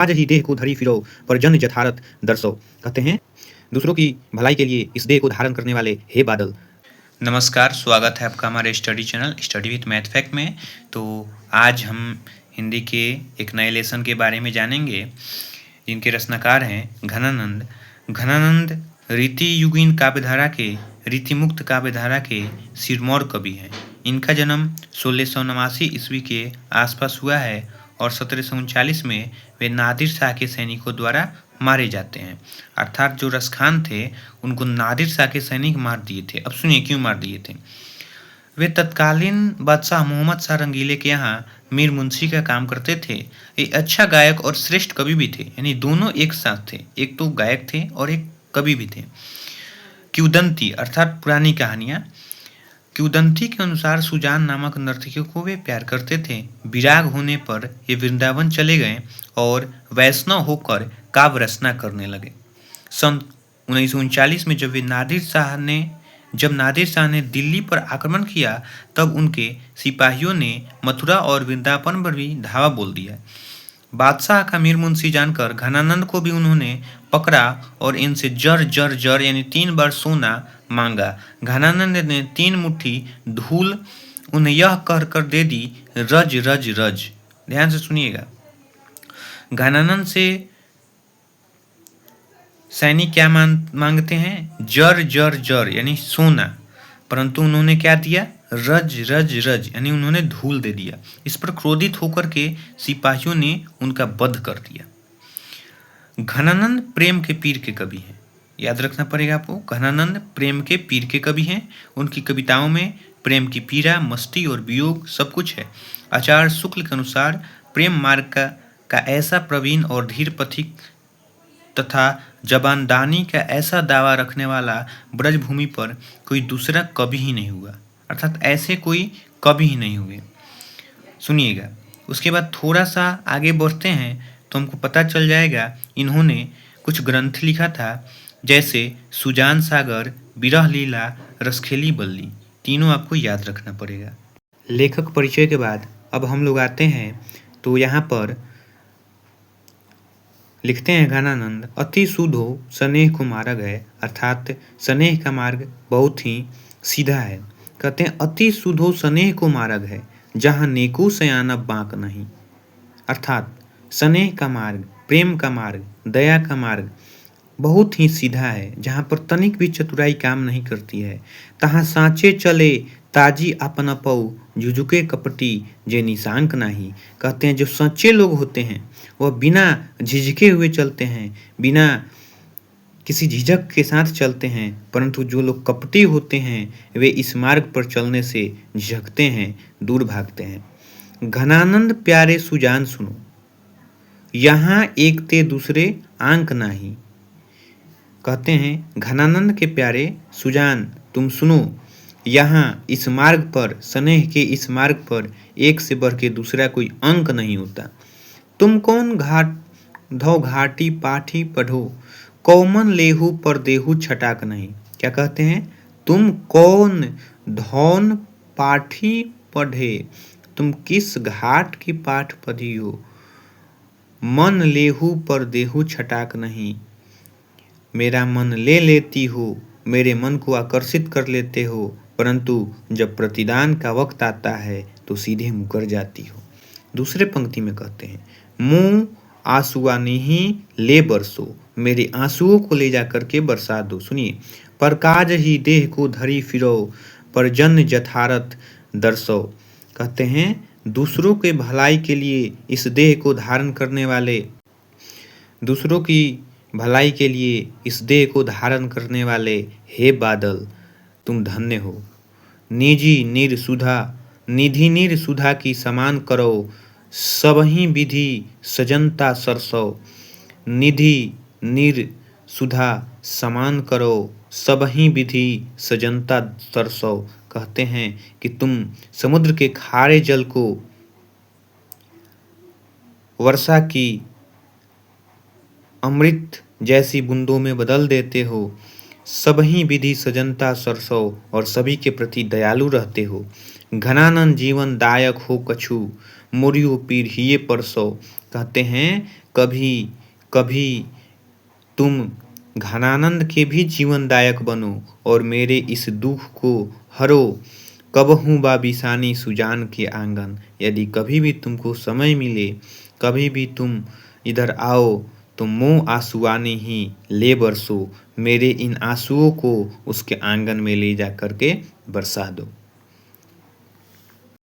आज ही देह को धरी फिरो पर जन जठारत दर्शो। कहते हैं दूसरों की भलाई के लिए इस देह को धारण करने वाले हे बादल। नमस्कार, स्वागत है आपका हमारे study channel study with math fact में। तो आज हम हिंदी के एक नए लेसन के बारे में जानेंगे जिनके रचनाकार हैं घनानंद। घनानंद रीति युगीन काव्यधारा के रीतिमुक्त काव्यधारा के सिरमौर कवि हैं। इनका जन्म 1689 ईस्वी के आसपास हुआ है और 1739 में वे नादिर शाह के सैनिकों द्वारा मारे जाते हैं। अर्थात जो रसखान थे उनको नादिर शाह के सैनिक मार दिए थे। अब सुनिए क्यों मार दिए थे। वे तत्कालीन बादशाह मोहम्मद शाह रंगीले के यहाँ मीर मुंशी का काम करते थे। ये अच्छा गायक और श्रेष्ठ कवि भी थे, यानी दोनों एक साथ थे। एक तो गायक थे और एक कवि भी थे। किंवदंती अर्थात पुरानी कहानियाँ। किंवदंती के अनुसार सुजान नामक नर्तकी को वे प्यार करते थे। विराग होने पर ये वृंदावन चले गए और वैष्णव होकर काव्य रचना करने लगे। सन 1939 में जब नादिर शाह ने दिल्ली पर आक्रमण किया तब उनके सिपाहियों ने मथुरा और वृंदावन पर भी धावा बोल दिया। बादशाह का मीर मुंशी जानकर घनानंद को भी उन्होंने पकड़ा और इनसे जर जर जर यानी 3 बार सोना मांगा। घनानंद ने 3 मुट्ठी धूल उन्हें यह कहकर दे दी, रज रज रज। ध्यान से सुनिएगा। घनानंद से सैनिक क्या मांगते हैं? जर जर जर यानी सोना, परंतु उन्होंने क्या दिया? रज रज रज यानी उन्होंने धूल दे दिया। इस पर क्रोधित होकर के सिपाहियों ने उनका वध कर दिया। घनानंद प्रेम के पीर के कवि हैं, याद रखना पड़ेगा आपको। घनानंद प्रेम के पीर के कवि हैं। उनकी कविताओं में प्रेम की पीड़ा, मस्ती और वियोग सब कुछ है। आचार्य शुक्ल के अनुसार प्रेम मार्ग का ऐसा प्रवीण और धीर पथिक तथा जबानदानी का ऐसा दावा रखने वाला ब्रजभूमि पर कोई दूसरा कवि ही नहीं हुआ। अर्थात ऐसे कोई कवि ही नहीं हुए। सुनिएगा। उसके बाद थोड़ा सा आगे बढ़ते हैं तो हमको पता चल जाएगा इन्होंने कुछ ग्रंथ लिखा था, जैसे सुजान सागर, विरह लीला, रसखेली बल्ली। तीनों आपको याद रखना पड़ेगा। लेखक परिचय के बाद अब हम लोग आते हैं तो यहाँ पर लिखते हैं घनानंद अति सुधो स्नेह को मार्ग है। अर्थात स्नेह का मार्ग बहुत ही सीधा है। कहते हैं अति सुधो स्नेह को मार्ग है जहाँ नेकू सयाना बांक नहीं। अर्थात स्नेह का मार्ग, प्रेम का मार्ग, दया का मार्ग बहुत ही सीधा है, जहाँ पर तनिक भी चतुराई काम नहीं करती है। तहाँ सांचे चले ताजी अपना पऊ झुझुके कपटी जे निशांक नहीं। कहते हैं जो सच्चे लोग होते हैं वह बिना झिझके हुए चलते हैं, बिना किसी झिझक के साथ चलते हैं, परंतु जो लोग कपटी होते हैं वे इस मार्ग पर चलने से झिझकते हैं, दूर भागते हैं। घनानंद प्यारे सुजान सुनो, यहाँ एक ते दूसरे आंक नाही। कहते हैं घनानंद के प्यारे सुजान तुम सुनो, यहाँ इस मार्ग पर, स्नेह के इस मार्ग पर एक से बढ़ के दूसरा कोई अंक नहीं होता। तुम कौन घाटी पाठी पढ़ो, कौमन लेहू पर देहू छटाक नहीं। क्या कहते हैं? तुम कौन धौन पाठी पढ़े, तुम किस घाट की पाठ पढ़ी हो, मन लेहू पर देहू छटाक नहीं। मेरा मन ले लेती हो, मेरे मन को आकर्षित कर लेते हो, परंतु जब प्रतिदान का वक्त आता है तो सीधे मुकर जाती हो। दूसरे पंक्ति में कहते हैं मुँह आंसुआ नहीं ले बरसो, मेरे आंसुओं को ले जा करके बरसा दो। सुनिए। पर काज ही देह को धरी फिरो पर जन जठारत दर्शो। कहते हैं दूसरों के भलाई के लिए इस देह को धारण करने वाले, दूसरों की भलाई के लिए इस देह को धारण करने वाले हे बादल तुम धन्य हो। निधि नीर सुधा की समान करो, सबही विधि सजनता सरसो। निधि नीर सुधा समान करो, सबही विधि सजनता सरसो। कहते हैं कि तुम समुद्र के खारे जल को वर्षा की अमृत जैसी बूंदों में बदल देते हो, सबही विधि सजनता सरसो और सभी के प्रति दयालु रहते हो। घनानंद जीवन दायक हो कछु, मुरियो पीर हिये परसो। कहते हैं कभी कभी तुम घनानंद के भी जीवनदायक बनो और मेरे इस दुख को हरो। कबहू बा बिसानी सुजान के आंगन। यदि कभी भी तुमको समय मिले, कभी भी तुम इधर आओ तो मोह आंसुआने ही ले बरसो। मेरे इन आंसुओं को उसके आंगन में ले जा करके बरसा दो।